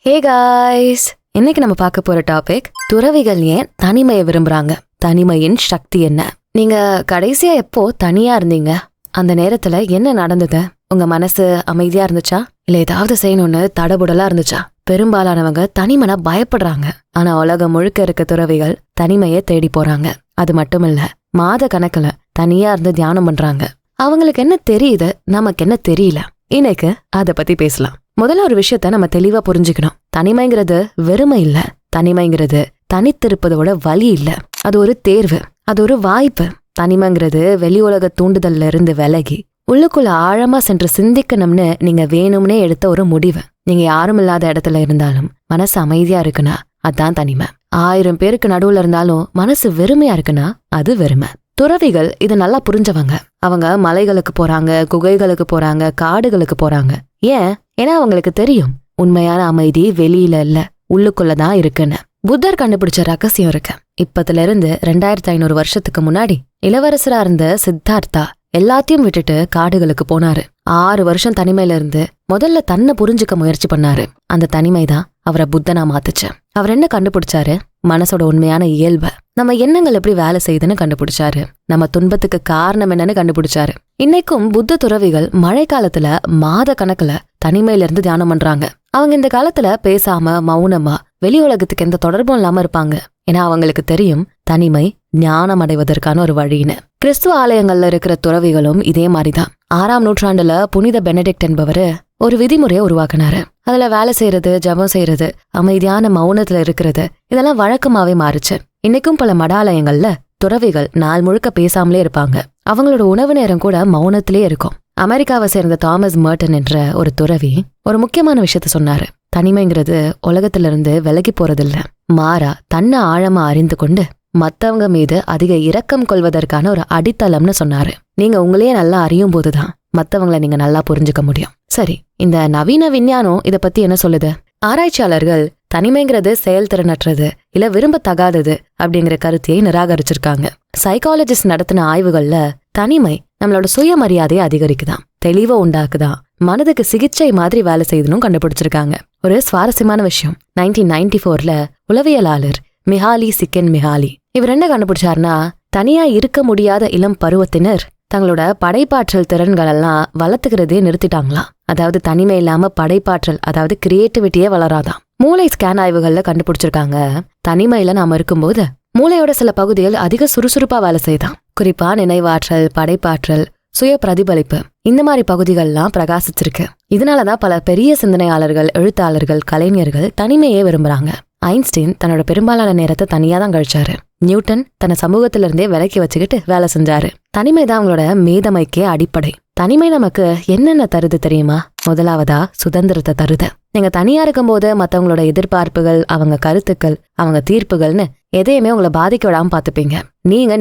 Hey guys, இன்னைக்கு நம்ம பார்க்க போற டாபிக் துறவிகள் ஏன் தனிமையை விரும்புறாங்க, தனிமையின் சக்தி என்ன. நீங்க கடைசியா எப்போ தனியா இருந்தீங்க? அந்த நேரத்துல என்ன நடந்தது? உங்க மனசு அமைதியா இருந்துச்சா, இல்ல ஏதாவது செய்யணும்னு தடபுடலா இருந்துச்சா? பெரும்பாலானவங்க தனிமனா பயப்படுறாங்க. ஆனா உலகம் முழுக்க இருக்க துறவிகள் தனிமையை தேடி போறாங்க. அது மட்டும் இல்ல, மாத கணக்குல தனியா இருந்து தியானம் பண்றாங்க. அவங்களுக்கு என்ன தெரியுது, நமக்கு என்ன தெரியல. இன்னைக்கு அத பத்தி பேசலாம். முதல்ல ஒரு விஷயத்த நம்ம தெளிவா புரிஞ்சுக்கணும். தனிமைங்கிறது வெறுமை இல்ல. தனிமைங்கிறது தனித்திருப்பதோட வழி இல்ல. அது ஒரு தேர்வு, அது ஒரு வாய்ப்பு. தனிமைங்கிறது வெளி உலக தூண்டுதல்ல இருந்து விலகி உள்ளுக்குள்ள ஆழமா சென்று சிந்திக்கணும்னு நீங்க வேணும்னே எடுத்த ஒரு முடிவு. நீங்க யாரும் இல்லாத இடத்துல இருந்தாலும் மனசு அமைதியா இருக்குன்னா அதான் தனிமை. 1000 பேருக்கு நடுவுல இருந்தாலும் மனசு வெறுமையா இருக்குன்னா அது வெறுமை. துறவிகள் இது நல்லா புரிஞ்சவங்க. அவங்க மலைகளுக்கு போறாங்க, குகைகளுக்கு போறாங்க, காடுகளுக்கு போறாங்க. ஏன்னா அவங்களுக்கு தெரியும், உண்மையான அமைதி வெளியில இல்ல, உள்ளுக்குள்ளதான் இருக்குன்னு. புத்தர் கண்டுபிடிச்ச ரகசியம் இருக்கு. இப்பத்துல இருந்து 2500 வருஷத்துக்கு முன்னாடி இளவரசரா இருந்த சித்தார்த்தா எல்லாத்தையும் விட்டுட்டு காடுகளுக்கு போனாரு. 6 வருஷம் தனிமையில இருந்து முதல்ல தன்னை புரிஞ்சுக்க முயற்சி பண்ணாரு. அந்த தனிமைதான் அவரை புத்தனா மாத்துச்சு. அவர் என்ன கண்டுபிடிச்சாரு? மனசோட உண்மையான இயல்ப, நம்ம எண்ணங்கள் எப்படி வேலை செய்யுதுன்னு கண்டுபிடிச்சாரு. நம்ம துன்பத்துக்கு காரணம் என்னன்னு கண்டுபிடிச்சாரு. இன்னைக்கும் புத்த துறவிகள் மழை காலத்துல மாத கணக்குல தனிமையில இருந்து தியானம் பண்றாங்க. அவங்க இந்த காலத்துல பேசாம மௌனமா வெளி உலகத்துக்கு எந்த தொடர்பும் இல்லாம இருப்பாங்க. ஏன்னா அவங்களுக்கு தெரியும், தனிமை ஞானம் அடைவதற்கான ஒரு வழின்னு. கிறிஸ்துவ ஆலயங்கள்ல இருக்கிற துறவிகளும் இதே மாதிரிதான். 6ஆம் நூற்றாண்டுல புனித பெனடிக்ட் என்பவரு ஒரு விதிமுறையை உருவாக்குனாரு. அதுல வேலை செய்யறது, ஜபம் செய்யறது, அமைதியான மௌனத்துல இருக்கிறது, இதெல்லாம் வழக்கமாவே மாறுச்சு. இன்னைக்கும் பல மடாலயங்கள்ல துறவிகள் நாள் முழுக்க பேசாமலே இருப்பாங்க. அவங்களோட உணவு நேரம் கூட மௌனத்திலே இருக்கும். அமெரிக்காவை சேர்ந்த தாமஸ் மர்டன் என்ற ஒரு துறவி ஒரு முக்கியமான விஷயத்த சொன்னாரு. தனிமைங்கிறது உலகத்துல இருந்து விலகி போறதில்ல, மாறா தன்னை ஆழமா அறிந்து கொண்டு மத்தவங்க மீது அதிக இரக்கம் கொள்வதற்கான ஒரு அடித்தளம்னு சொன்னாரு. நீங்க உங்களையே நல்லா அறியும் போதுதான் மத்தவங்களை நீங்க நல்லா புரிஞ்சுக்க முடியும். சரி, இந்த நவீன விஞ்ஞானம் இத பத்தி என்ன சொல்லுது? ஆராய்ச்சியாளர்கள் தனிமைங்கிறது செயல்திறனற்றது இல்ல விரும்பத்தகாதது அப்படிங்கிற கருத்தையை நிராகரிச்சிருக்காங்க. சைக்காலஜிஸ்ட் நடத்தின ஆய்வுகள்ல தனிமை நம்மளோட சுயமரியாதையை அதிகரிக்குதான், தெளிவை உண்டாக்குதான், மனதுக்கு சிகிச்சை மாதிரி வேலை செய்யணும் கண்டுபிடிச்சிருக்காங்க. ஒரு சுவாரஸ்யமான விஷயம், 1994ல உளவியலாளர் மிஹாலி சிக்கென்மிஹாலி இவர் என்ன கண்டுபிடிச்சாருன்னா, தனியா இருக்க முடியாத இளம் பருவத்தினர் தங்களோட படைப்பாற்றல் திறன்கள் எல்லாம் வளர்த்துக்கிறதே நிறுத்திட்டாங்களாம். அதாவது தனிமை இல்லாம படைப்பாற்றல், அதாவது கிரியேட்டிவிட்டியே வளராதான். மூளை ஸ்கேன் ஆய்வுகள்ல கண்டுபிடிச்சிருக்காங்க, தனிமையில நாம இருக்கும்போது மூளையோட சில பகுதிகள் அதிக சுறுசுறுப்பா வேலை செய்தான். குறிப்பா நினைவாற்றல், படைப்பாற்றல், சுய பிரதிபலிப்பு, இந்த மாதிரி பகுதிகள்லாம் பிரகாசிச்சிருக்கு. இதனாலதான் பல பெரிய சிந்தனையாளர்கள், எழுத்தாளர்கள், கலைஞர்கள் தனிமையே விரும்புறாங்க. ஐன்ஸ்டீன் தன்னோட பெரும்பாலான நேரத்தை தனியா தான் கழிச்சாரு. நியூட்டன் தன்னை சமூகத்தில இருந்தே விலக்கி வச்சுக்கிட்டு வேலை செஞ்சாரு. தனிமைதான் அவங்களோட மேதமைக்கே அடிப்படை. தனிமை நமக்கு என்னென்ன தருது தெரியுமா? முதலாவதா சுதந்திரத்தை தருது. நீங்க தனியா இருக்கும் போது மத்தவங்களோட எதிர்பார்ப்புகள், அவங்க கருத்துக்கள், அவங்க தீர்ப்புகள்னு எதையுமே உங்களை பாதிக்க விடாம பாத்துப்பீங்க.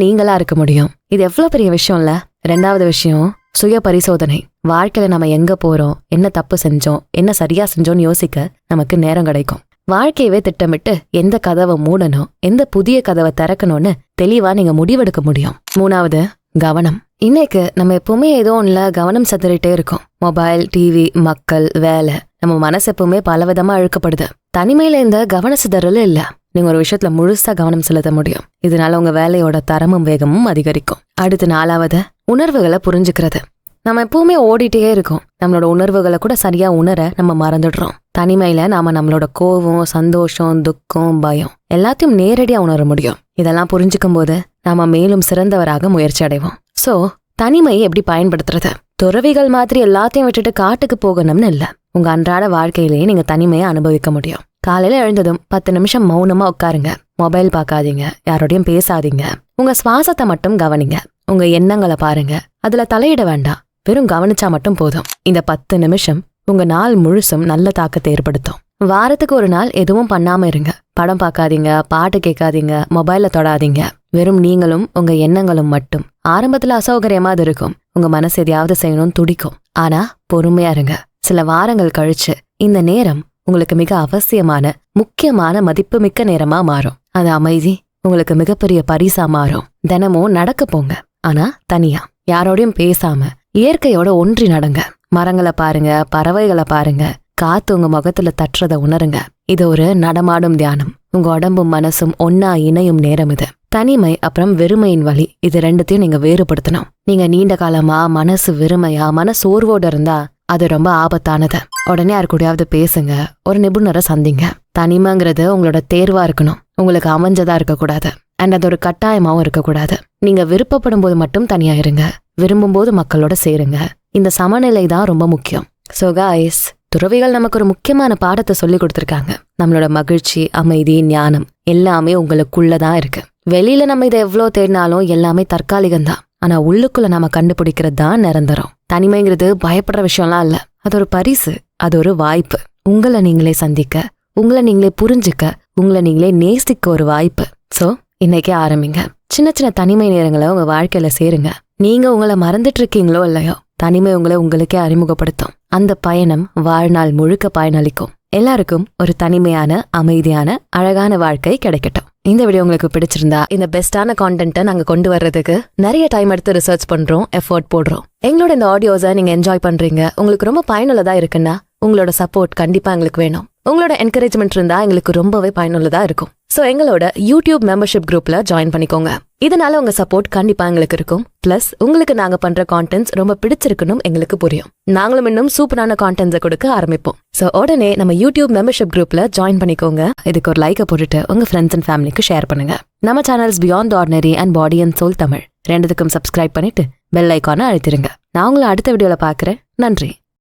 நீங்களா இருக்க முடியும். இது எவ்வளவு பெரிய விஷயம் இல்ல? 2வது விஷயம், சுய பரிசோதனை. வாழ்க்கையில நம்ம எங்க போறோம், என்ன தப்பு செஞ்சோம், என்ன சரியா செஞ்சோம்னு யோசிக்க நமக்கு நேரம் கிடைக்கும். வாழ்க்கையவே திட்டமிட்டு எந்த கதவை மூடணும், எந்த புதிய கதவை திறக்கணும்னு தெளிவா நீங்க முடிவெடுக்க முடியும். 3வது கவனம். இன்னைக்கு நம்ம எப்பவுமே ஏதோ ஒண்ணுல கவனம் செதறிட்டே இருக்கோம். மொபைல், டிவி, மக்கள், வேலை, நம்ம மனசு எப்பவுமே பலவிதமா அழுக்கப்படுது. தனிமையில இந்த கவன சிதறல் இல்ல. நீங்க ஒரு விஷயத்துல முழுசா கவனம் செலுத்த முடியும். இதனால உங்க வேலையோட தரமும் வேகமும் அதிகரிக்கும். அடுத்து 4வது உணர்வுகளை புரிஞ்சுக்கிறது. நம்ம எப்பவுமே ஓடிட்டே இருக்கோம். நம்மளோட உணர்வுகளை கூட சரியா உணர நம்ம மறந்துடுறோம். தனிமையில நாம நம்மளோட கோவம், சந்தோஷம், துக்கம், பயம் எல்லாத்தையும் நேரடியா உணர முடியும். இதெல்லாம் புரிஞ்சுக்கும் போது நாம மேலும் சிறந்தவராக முயற்சி அடைவோம். சோ தனிமையை எப்படி பயன்படுத்துறது? துறவிகள் மாதிரி எல்லாத்தையும் விட்டுட்டு காட்டுக்கு போகணும்னு இல்ல. உங்க அன்றாட வாழ்க்கையிலேயே நீங்க தனிமையை அனுபவிக்க முடியும். காலையில எழுந்ததும் 10 நிமிஷம் மௌனமா உட்காருங்க. மொபைல் பார்க்காதீங்க, யாரோடையும் பேசாதீங்க. உங்க சுவாசத்தை மட்டும் கவனிங்க. உங்க எண்ணங்களை பாருங்க, அதுல தலையிட வேண்டாம், வெறும் கவனிச்சா மட்டும் போதும். இந்த 10 நிமிஷம் உங்க நாள் முழுசும் நல்ல தாக்கத்தை ஏற்படுத்தும். வாரத்துக்கு ஒரு நாள் எதுவும் பண்ணாம இருங்க. படம் பார்க்காதீங்க, பாட்டு கேட்காதீங்க, மொபைல்ல தொடாதீங்க. வெறும் நீங்களும் உங்க எண்ணங்களும் மட்டும். ஆரம்பத்துல அசௌகரியமா அது இருக்கும். உங்க மனசு எதையாவது செய்யணும்னு துடிக்கும். ஆனா பொறுமையா இருங்க. சில வாரங்கள் கழிச்சு இந்த நேரம் உங்களுக்கு மிக அவசியமான, முக்கியமான, மதிப்புமிக்க நேரமா மாறும். அது அமைதி உங்களுக்கு மிகப்பெரிய பரிசா மாறும். தினமும் நடக்க போங்க, ஆனா தனியா, யாரோடையும் பேசாம இயற்கையோட ஒன்றி நடங்க. மரங்களை பாருங்க, பறவைகளை பாருங்க, காத்து உங்க முகத்துல தட்டுறத உணருங்க. இது ஒரு நடமாடும் தியானம். உங்க உடம்பும் மனசும் ஒன்னா இணையும் நேரம் இது. தனிமை அப்புறம் வெறுமையின் வலி, இது ரெண்டுத்தையும் நீங்க வேறுபடுத்தணும். நீங்க நீண்ட காலமா மனசு வெறுமையா மனசோர்வோட இருந்தா அது ரொம்ப ஆபத்தானது. உடனே யாரு கூடயாவது பேசுங்க, ஒரு நிபுணரை சந்திங்க. தனிமைங்கிறது உங்களோட தேர்வா இருக்கணும், உங்களுக்கு அமைஞ்சதா இருக்கக்கூடாது. அண்ட் அது ஒரு கட்டாயமாவும் இருக்கக்கூடாது. நீங்க விருப்பப்படும் போது மட்டும் தனியா இருங்க, விரும்பும் போது மக்களோட சேருங்க. இந்த சமநிலை தான் ரொம்ப முக்கியம். சோ காய்ஸ், துறவிகள் நமக்கு ஒரு முக்கியமான பாடத்தை சொல்லி கொடுத்திருக்காங்க. நம்மளோட மகிழ்ச்சி, அமைதி, ஞானம் எல்லாமே உங்களுக்குள்ளதான் இருக்கு. வெளியில நம்ம இதை எவ்வளவு தேடினாலும் எல்லாமே தற்காலிகம்தான். ஆனா உள்ளுக்குள்ள நாம கண்டுபிடிக்கிறது தான் நிரந்தரம். தனிமைங்கிறது பயப்படுற விஷயம்லாம் இல்ல, அது ஒரு பரிசு, அது ஒரு வாய்ப்பு. உங்களை நீங்களே சந்திக்க, உங்களை நீங்களே புரிஞ்சுக்க, உங்களை நீங்களே நேசிக்க ஒரு வாய்ப்பு. சோ இன்னைக்கே ஆரம்பிங்க. சின்ன சின்ன தனிமை நேரங்களை உங்க வாழ்க்கையில சேருங்க. நீங்க உங்களை மறந்துட்டு இருக்கீங்களோ இல்லையோ, தனிமை உங்களை உங்களுக்கே அறிமுகப்படுத்தும். அந்த பயணம் வாழ்நாள் முழுக்க பயனளிக்கும். எல்லாருக்கும் ஒரு தனிமையான, அமைதியான, அழகான வாழ்க்கை கிடைக்கட்டும். இந்த வீடியோ உங்களுக்கு பிடிச்சிருந்தா இந்த பெஸ்டான கான்டென்ட்டை நாங்க கொண்டு வர்றதுக்கு நிறைய டைம் எடுத்து ரிசர்ச் பண்றோம், எஃபோர்ட் போடுறோம். எங்களோட இந்த ஆடியோஸை நீங்க என்ஜாய் பண்றீங்க, உங்களுக்கு ரொம்ப பயனுள்ளதா இருக்குன்னா உங்களோட சப்போர்ட் கண்டிப்பா எங்களுக்கு வேணும். உங்களோட என்கரேஜ்மெண்ட் இருந்தா எங்களுக்கு ரொம்பவே பயனுள்ளதா இருக்கும். சோ எங்களோட யூடியூப் மெம்பர்ஷிப் குரூப்ல ஜாயின் பண்ணிக்கோங்க. இதனால உங்க சப்போர்ட் கண்டிப்பா எங்களுக்கு இருக்கும். பிளஸ் உங்களுக்கு நாங்க பண்ற கான்டென்ட்ஸ் ரொம்ப பிடிச்சிருக்கணும் எங்களுக்கு புரியும். நாங்களும் இன்னும் சூப்பரான கான்டென்ட்ஸை கொடுக்க ஆரம்பிப்போம். சோ உடனே நம்ம யூடியூப் மெம்பர்ஷிப் குரூப்ல ஜாயின் பண்ணிக்கோங்க. இதுக்கு ஒரு லைக்கை போட்டுட்டு உங்க ஃப்ரெண்ட்ஸ் அண்ட் ஃபேமிலிக்கு ஷேர் பண்ணுங்க. நம்ம channels Beyond Ordinary and Body and Soul Tamil ரெண்டுத்துக்கும் சப்ஸ்கிரைப் பண்ணிட்டு பெல் ஐக்கானை அழுத்திருங்க. நான் உங்களை அடுத்த வீடியோல பாக்குறேன். நன்றி.